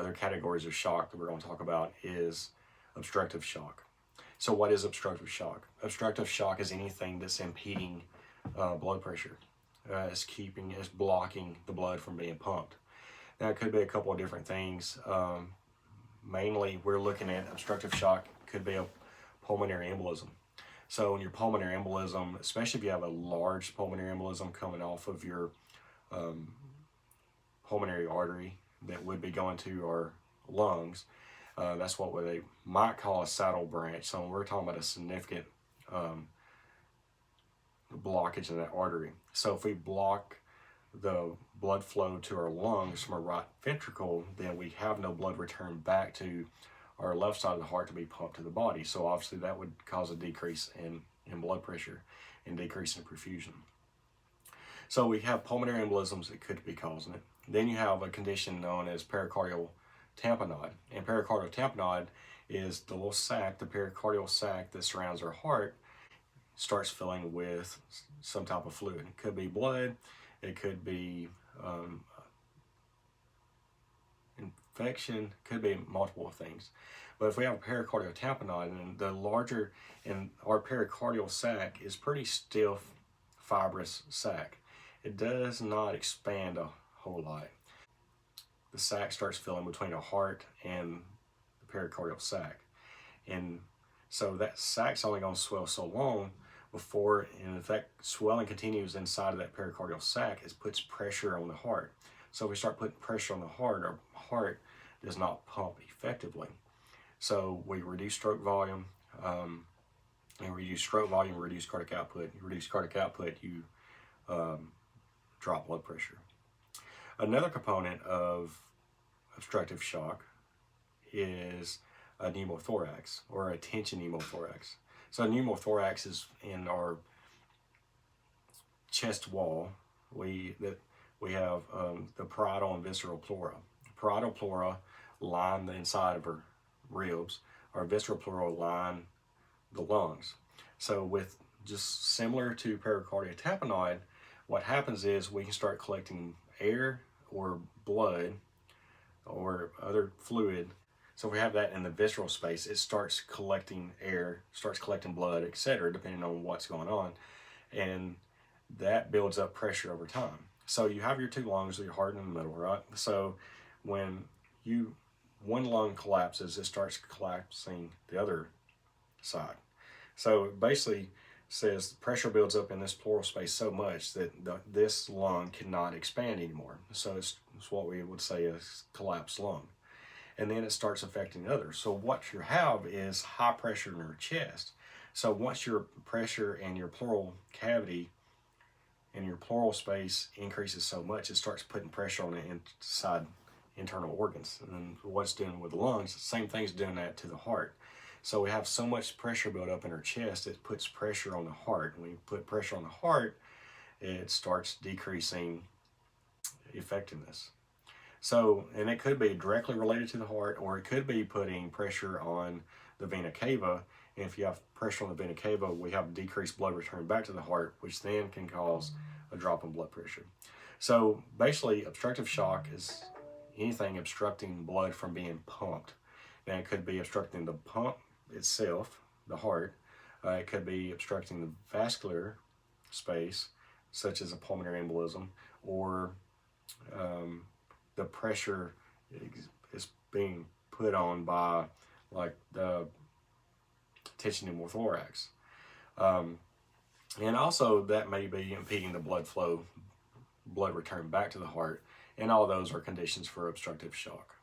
other categories of shock that we're going to talk about is obstructive shock. So what is obstructive shock? Obstructive shock is anything that's impeding blood pressure. It's blocking the blood from being pumped. Now, it could be a couple of different things. Mainly, we're looking at obstructive shock could be a pulmonary embolism. So in your pulmonary embolism, especially if you have a large pulmonary embolism coming off of your pulmonary artery that would be going to our lungs, that's what they might call a saddle branch. So we're talking about a significant blockage in that artery. So if we block the blood flow to our lungs from our right ventricle, then we have no blood return back to our left side of the heart to be pumped to the body. So obviously that would cause a decrease in blood pressure and decrease in perfusion. So we have pulmonary embolisms that could be causing it. Then you have a condition known as pericardial tamponade. And pericardial tamponade is the little sac, the pericardial sac that surrounds our heart, starts filling with some type of fluid. It could be blood, it could be infection, could be multiple things. But if we have a pericardial tamponade, and the larger, and our pericardial sac is pretty stiff, fibrous sac. It does not expand a whole lot. The sac starts filling between the heart and the pericardial sac. And so that sac's only going to swell so long before, and if that swelling continues inside of that pericardial sac, it puts pressure on the heart. So if we start putting pressure on the heart, our heart does not pump effectively. So we reduce stroke volume, and reduce stroke volume, reduce cardiac output. You reduce cardiac output, you drop blood pressure. Another component of obstructive shock is a pneumothorax, or a tension pneumothorax. So a pneumothorax is in our chest wall. We have the parietal and visceral pleura. Parietal pleura line the inside of our ribs. Our visceral pleura line the lungs. So with just similar to pericardial tamponade, what happens is we can start collecting air or blood or other fluid. So if we have that in the visceral space, it starts collecting air, starts collecting blood, etc., depending on what's going on. And that builds up pressure over time. So you have your two lungs, your heart in the middle, right? So when one lung collapses, it starts collapsing the other side. So it basically says pressure builds up in this pleural space so much that this lung cannot expand anymore. So it's what we would say is collapsed lung. And then it starts affecting others. So what you have is high pressure in your chest. So once your pressure in your pleural cavity and your pleural space increases so much, it starts putting pressure on the inside internal organs. And what's doing with the lungs, the same thing's doing that to the heart. So we have so much pressure built up in our chest, it puts pressure on the heart. When you put pressure on the heart, it starts decreasing effectiveness. So, and it could be directly related to the heart, or it could be putting pressure on the vena cava. And if you have pressure on the vena cava, we have decreased blood return back to the heart, which then can cause a drop in blood pressure. So basically, obstructive shock is anything obstructing blood from being pumped. Now, it could be obstructing the pump itself, the heart. It could be obstructing the vascular space, such as a pulmonary embolism, or the pressure is being put on by like the tension pneumothorax. And also that may be impeding the blood flow, blood return back to the heart, and all those are conditions for obstructive shock.